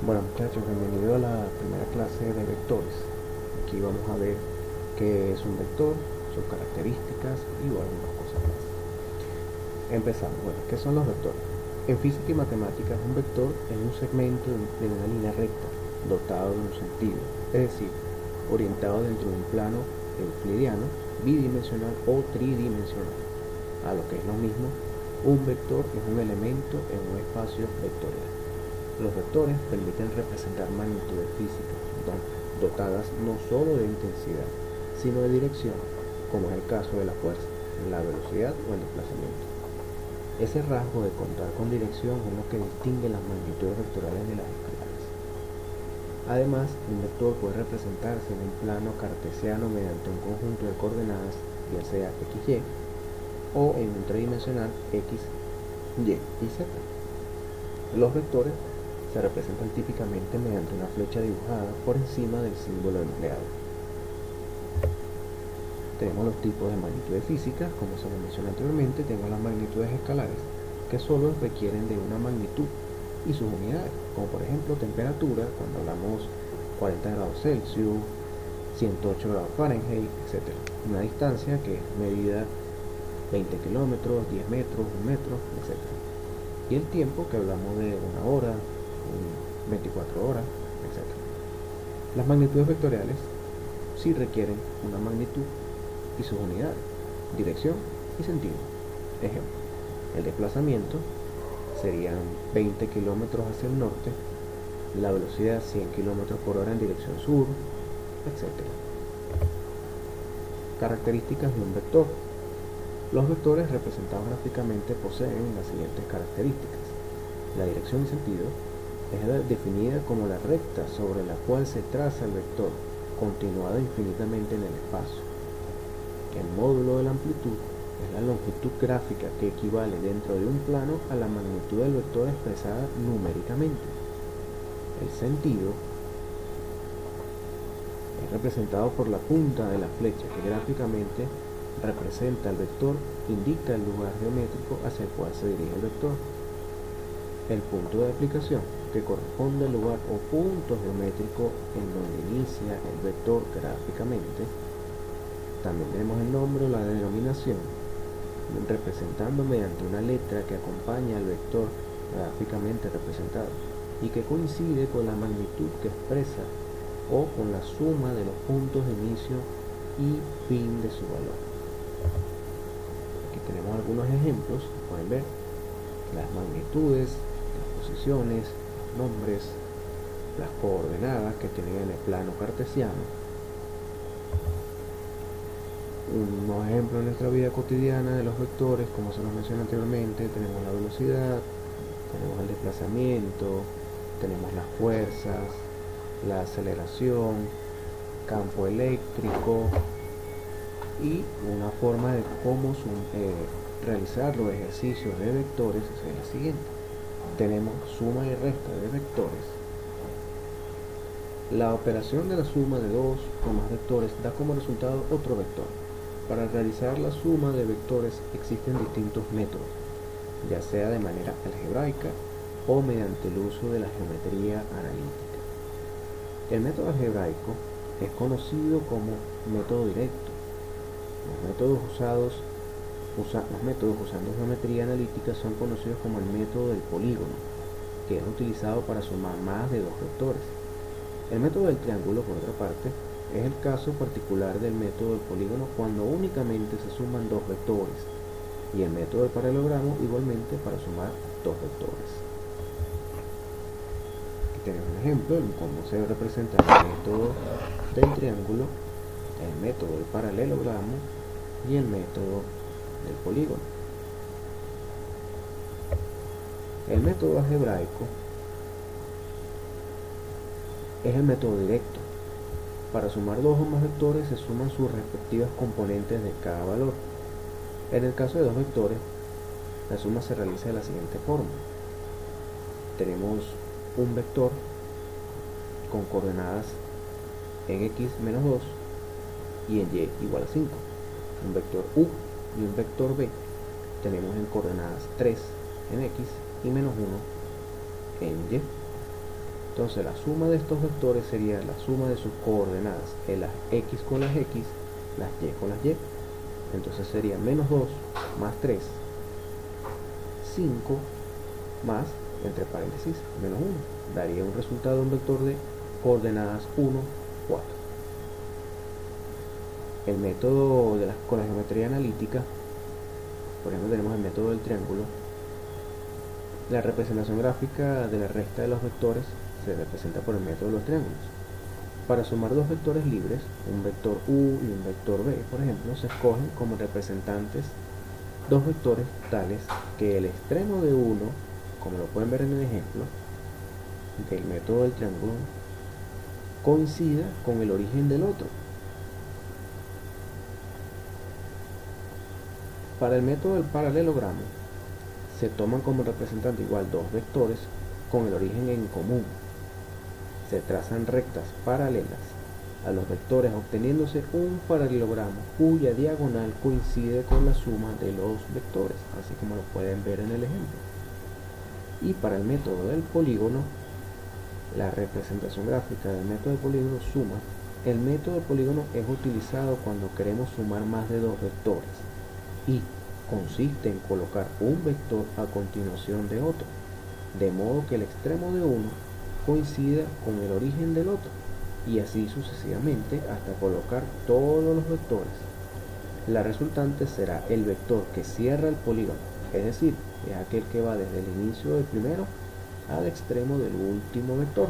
Bueno muchachos, bienvenidos a la primera clase de vectores. Aquí vamos a ver qué es un vector, sus características y bueno, algunas cosas más. Empezamos. Bueno, ¿qué son los vectores? En física y matemáticas, un vector es un segmento de una línea recta, dotado de un sentido, es decir, orientado dentro de un plano euclidiano, bidimensional o tridimensional. A lo que es lo mismo, un vector es un elemento en un espacio vectorial. Los vectores permiten representar magnitudes físicas dotadas no solo de intensidad, sino de dirección, como es el caso de la fuerza, la velocidad o el desplazamiento. Ese rasgo de contar con dirección es lo que distingue las magnitudes vectoriales de las escalares. Además, un vector puede representarse en un plano cartesiano mediante un conjunto de coordenadas, ya sea xy, o en un tridimensional x, y y z. Los vectores se representan típicamente mediante una flecha dibujada por encima del símbolo empleado. Tenemos los tipos de magnitudes físicas, como se lo mencioné anteriormente. Tenemos las magnitudes escalares, que solo requieren de una magnitud y sus unidades, como por ejemplo temperatura, cuando hablamos 40 grados Celsius, 108 grados Fahrenheit, etc. Una distancia que es medida 20 kilómetros, 10 metros, 1 metro, etc. Y el tiempo, que hablamos de una hora, 24 horas, etc. Las magnitudes vectoriales sí requieren una magnitud y sus unidades, dirección y sentido. Ejemplo, el desplazamiento serían 20 kilómetros hacia el norte, la velocidad 100 kilómetros por hora en dirección sur, etc. Características de un vector. Los vectores representados gráficamente poseen las siguientes características. La dirección y sentido es definida como la recta sobre la cual se traza el vector, continuada infinitamente en el espacio. El módulo de la amplitud es la longitud gráfica que equivale dentro de un plano a la magnitud del vector expresada numéricamente. El sentido es representado por la punta de la flecha, que gráficamente representa el vector, indica el lugar geométrico hacia el cual se dirige el vector. El punto de aplicación, que corresponde al lugar o punto geométrico en donde inicia el vector gráficamente. También tenemos el nombre o la denominación, representando mediante una letra que acompaña al vector gráficamente representado y que coincide con la magnitud que expresa o con la suma de los puntos de inicio y fin de su valor. Aquí tenemos algunos ejemplos, pueden ver las magnitudes, las posiciones, los nombres, las coordenadas que tienen en el plano cartesiano. Unos ejemplos en nuestra vida cotidiana de los vectores, como se los mencioné anteriormente, tenemos la velocidad, tenemos el desplazamiento, tenemos las fuerzas, la aceleración, campo eléctrico, y una forma de cómo realizar los ejercicios de vectores es la siguiente. Tenemos suma y resta de vectores. La operación de la suma de dos o más vectores da como resultado otro vector. Para realizar la suma de vectores existen distintos métodos, ya sea de manera algebraica o mediante el uso de la geometría analítica. El método algebraico es conocido como método directo. Los métodos usando geometría analítica son conocidos como el método del polígono, que es utilizado para sumar más de dos vectores. El método del triángulo, por otra parte, es el caso particular del método del polígono cuando únicamente se suman dos vectores, y el método del paralelogramo igualmente para sumar dos vectores. Aquí tenemos un ejemplo de cómo se representa el método del triángulo, el método del paralelogramo y el método del polígono. El método algebraico es el método directo. Para sumar dos o más vectores se suman sus respectivas componentes de cada valor. En el caso de dos vectores, la suma se realiza de la siguiente forma. Tenemos un vector con coordenadas en x menos 2 y en y igual a 5. Un vector u y un vector b tenemos en coordenadas 3 en x y menos 1 en y. Entonces la suma de estos vectores sería la suma de sus coordenadas, las x con las x, las y con las y. Entonces sería menos 2 más 3, 5 más, entre paréntesis, menos 1. Daría un resultado, un vector de coordenadas 1, 4. El método con la geometría analítica, por ejemplo, tenemos el método del triángulo. La representación gráfica de la recta de los vectores se representa por el método de los triángulos. Para sumar dos vectores libres, un vector u y un vector b, por ejemplo, se escogen como representantes dos vectores tales que el extremo de uno, como lo pueden ver en el ejemplo del método del triángulo, coincida con el origen del otro. Para el método del paralelogramo, se toman como representante igual dos vectores con el origen en común. Se trazan rectas paralelas a los vectores, obteniéndose un paralelogramo cuya diagonal coincide con la suma de los vectores, así como lo pueden ver en el ejemplo. Y para el método del polígono, la representación gráfica del método de polígono suma. El método de polígono es utilizado cuando queremos sumar más de dos vectores y consiste en colocar un vector a continuación de otro, de modo que el extremo de uno coincida con el origen del otro, y así sucesivamente hasta colocar todos los vectores. La resultante será el vector que cierra el polígono, es decir, es aquel que va desde el inicio del primero al extremo del último vector.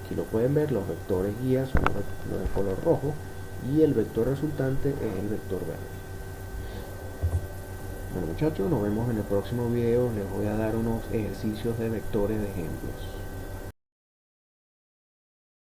Aquí lo pueden ver, los vectores guía son los de color rojo y el vector resultante es el vector verde. Bueno muchachos, nos vemos en el próximo video. Les voy a dar unos ejercicios de vectores de ejemplos.